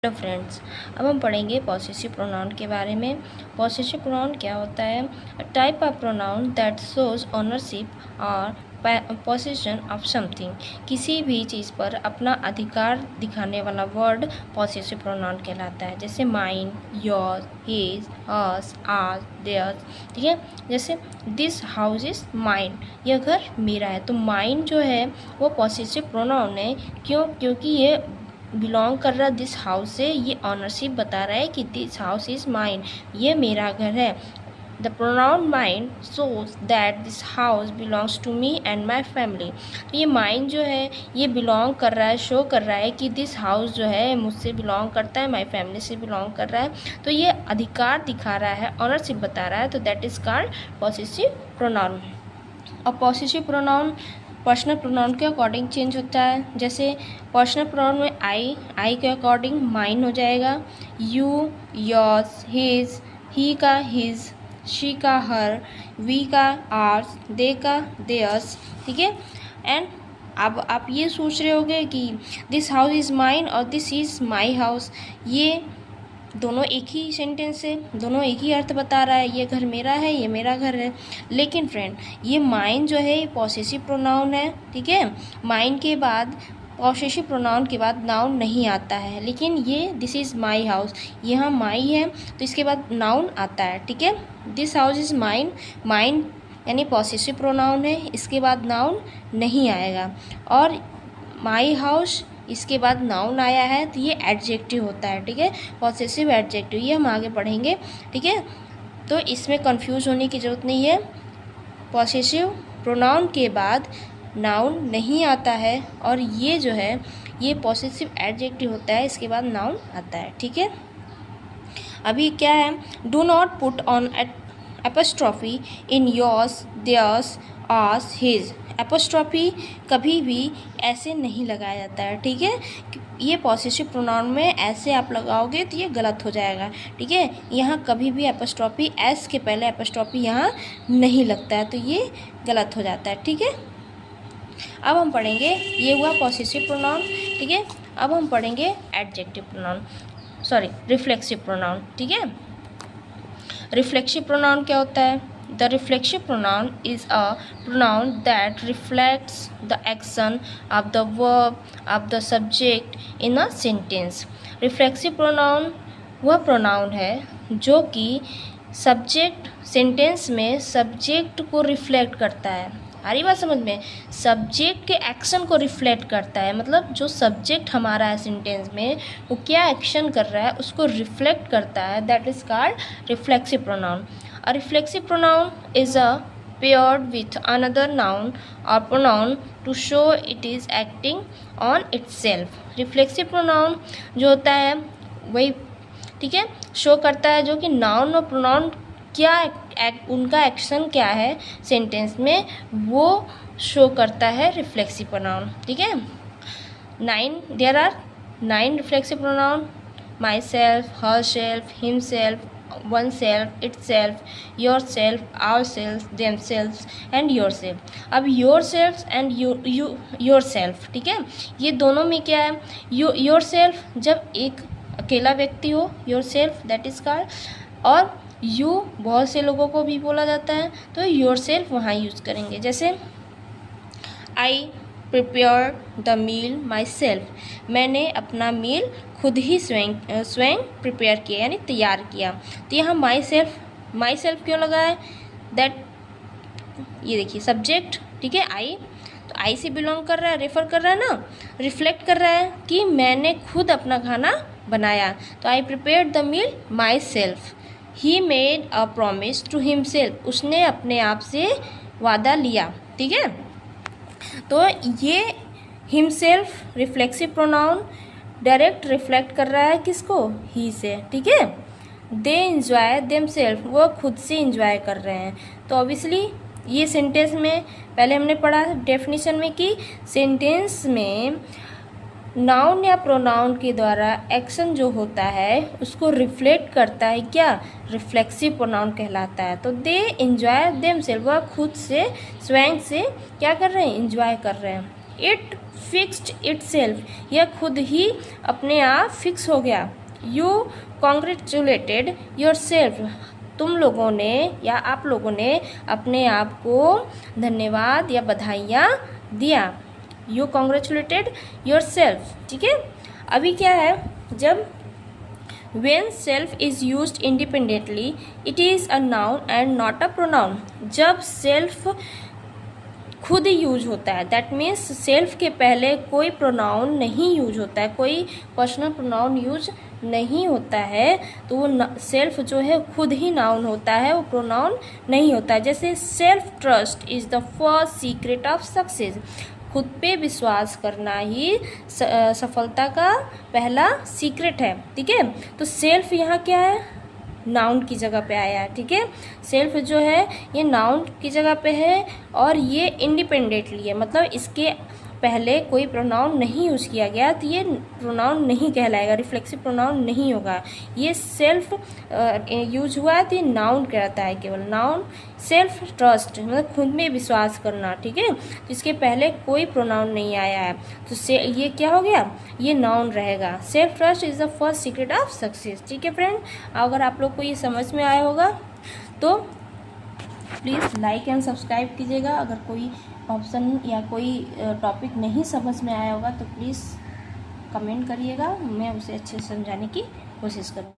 Hello friends, अब हम पढ़ेंगे पॉसेसिव प्रोनाउन के बारे में। पॉसेसिव प्रोनाउन क्या होता है? A type of pronoun that shows ownership और पोसेशन ऑफ समथिंग। किसी भी चीज़ पर अपना अधिकार दिखाने वाला वर्ड पॉसेसिव प्रोनाउन कहलाता है। जैसे mine, your, his, hers, ours, theirs. ठीक है, जैसे दिस हाउस इज़ माइन, यह घर मेरा है। तो माइन जो है वो पॉसेसिव प्रोनाउन है। क्यों? क्योंकि ये बिलोंग कर रहा है दिस हाउस से, ये ऑनरशिप बता रहा है कि दिस हाउस इज़ माइन, ये मेरा घर है। The pronoun mine shows that this house belongs to me and my family. तो ये माइन जो है ये बिलोंग कर रहा है, शो कर रहा है कि दिस हाउस जो है मुझसे बिलोंग करता है, माई फैमिली से बिलोंग कर रहा है। तो ये अधिकार दिखा रहा है, ऑनरशिप बता रहा है, तो that is called possessive pronoun. और पॉसेसिव प्रोनाउन पर्सनल प्रोनाउन के अकॉर्डिंग चेंज होता है। जैसे पर्सनल प्रोनाउन में आई के अकॉर्डिंग माइन हो जाएगा, यू, योर्स, हिज, ही का हिज, शी का हर, वी का आर्स, दे का देयर्स। ठीक है, एंड अब आप ये सोच रहे होगे कि दिस हाउस इज़ माइन और दिस इज़ माई हाउस, ये दोनों एक ही सेंटेंस है, दोनों एक ही अर्थ बता रहा है, ये घर मेरा है, ये मेरा घर है। लेकिन फ्रेंड, ये माइन जो है ये पॉसेसिव प्रोनाउन है। ठीक है, माइन के बाद पॉसेसिव प्रोनाउन के बाद नाउन नहीं आता है। लेकिन ये दिस इज़ माई हाउस, यहाँ माई है तो इसके बाद नाउन आता है। ठीक है, this house is mine, mine यानी पॉसेसिव प्रोनाउन है, इसके बाद नाउन नहीं आएगा। और माई हाउस इसके बाद नाउन आया है तो ये एडजेक्टिव होता है। ठीक है, पॉसेसिव एडजेक्टिव, ये हम आगे पढ़ेंगे। ठीक है, तो इसमें कंफ्यूज होने की ज़रूरत नहीं है। पॉसेसिव प्रोनाउन के बाद नाउन नहीं आता है और ये जो है ये पॉसेसिव एडजेक्टिव होता है, इसके बाद नाउन आता है। ठीक है, अभी क्या है, do not put on apostrophe in yours, theirs, ours, his. Apostrophe कभी भी ऐसे नहीं लगाया जाता है। ठीक है, ये पॉसेसिव प्रोनाउन में ऐसे आप लगाओगे तो ये गलत हो जाएगा। ठीक है, यहाँ कभी भी एपोस्ट्रॉफी एस के पहले एपोस्ट्रॉफी यहाँ नहीं लगता है, तो ये गलत हो जाता है। ठीक है, अब हम पढ़ेंगे, ये हुआ पॉसेसिव प्रोनाउन। ठीक है, अब हम पढ़ेंगे adjective pronoun, sorry reflexive pronoun. ठीक है, रिफ्लेक्सिव प्रोनाउन क्या होता है? The reflexive pronoun is a pronoun that reflects the action of the verb of the subject in a sentence. Reflexive pronoun वह प्रोनाउन है जो कि सब्जेक्ट सेंटेंस में सब्जेक्ट को रिफ्लेक्ट करता है। आ रही बात समझ में? सब्जेक्ट के एक्शन को रिफ्लेक्ट करता है, मतलब जो सब्जेक्ट हमारा है सेंटेंस में वो क्या एक्शन कर रहा है उसको रिफ्लेक्ट करता है, that is called reflexive pronoun. A reflexive pronoun is paired with another noun or pronoun to show it is acting on itself. Reflexive pronoun जो होता है वही, ठीक है, शो करता है जो कि नाउन और प्रोनाउन क्या उनका एक्शन क्या है सेंटेंस में, वो शो करता है रिफ्लेक्सिव प्रोनाउन। ठीक है, there are 9 reflexive pronoun: myself, herself, himself, oneself, itself, yourself, ourselves, themselves and yourself। अब yourself and yourself, ठीक है, ये दोनों में क्या है, yourself जब एक अकेला व्यक्ति हो, yourself that is called, और you बहुत से लोगों को भी बोला जाता है, तो yourself वहाँ यूज़ करेंगे। जैसे I prepare the meal myself, मैंने अपना मील खुद ही स्वयं प्रिपेयर किया यानी तैयार किया। तो यहाँ माई सेल्फ क्यों लगा है? दैट, ये देखिए सब्जेक्ट, ठीक है, आई, तो आई से बिलोंग कर रहा है, रेफर कर रहा है ना, रिफ्लेक्ट कर रहा है कि मैंने खुद अपना खाना बनाया। तो I prepare the meal myself, he made a promise to himself, उसने अपने आप से वादा लिया। ठीक है, तो ये himself reflexive pronoun direct reflect कर रहा है किसको? ही से। ठीक है, दे इंजॉय देमसेल्फ, वो खुद से इंजॉय कर रहे हैं। तो ऑब्वियसली ये सेंटेंस में पहले हमने पढ़ा डेफिनेशन में कि सेंटेंस में नाउन या प्रोनाउन के द्वारा एक्शन जो होता है उसको रिफ्लेक्ट करता है, क्या? रिफ्लेक्सिव प्रोनाउन कहलाता है। तो दे एंजॉय देमसेल्फ, वह खुद से स्वयं से क्या कर रहे हैं? एंजॉय कर रहे हैं। इट फिक्स्ड इटसेल्फ, यह खुद ही अपने आप फिक्स हो गया। यू कॉन्ग्रेचुलेटेड योरसेल्फ, तुम लोगों ने या आप लोगों ने अपने आप को धन्यवाद या बधाइयाँ दिया। यू कॉन्ग्रेचुलेटेड योरसेल्फ, ठीक है। अभी क्या है, जब when self is used independently it is a noun and not a pronoun, जब self खुद यूज होता है, दैट मीन्स सेल्फ के पहले कोई प्रोनाउन नहीं यूज होता है, कोई पर्सनल प्रोनाउन यूज नहीं होता है, तो वो सेल्फ जो है खुद ही नाउन होता है, वो प्रोनाउन नहीं होता है। जैसे self trust is the first secret of success, खुद पे विश्वास करना ही सफलता का पहला सीक्रेट है, ठीक है। तो सेल्फ यहाँ क्या है, नाउन की जगह पे आया है, ठीक है। सेल्फ जो है ये नाउन की जगह पे है और ये इंडिपेंडेंटली है, मतलब इसके पहले कोई प्रोनाउन नहीं यूज़ किया गया, तो ये प्रोनाउन नहीं कहलाएगा, रिफ्लेक्सिव प्रोनाउन नहीं होगा। ये सेल्फ यूज हुआ है तो ये नाउन कहता है केवल, नाउन। सेल्फ ट्रस्ट मतलब खुद में विश्वास करना, ठीक है। तो इसके पहले कोई प्रोनाउन नहीं आया है, तो ये क्या हो गया, ये नाउन रहेगा। Self trust is the first secret of success, ठीक है फ्रेंड। अगर आप लोग को ये समझ में आया होगा तो प्लीज़ लाइक एंड सब्सक्राइब कीजिएगा। अगर कोई ऑप्शन या कोई टॉपिक नहीं समझ में आया होगा तो प्लीज़ कमेंट करिएगा, मैं उसे अच्छे से समझाने की कोशिश करूँगा।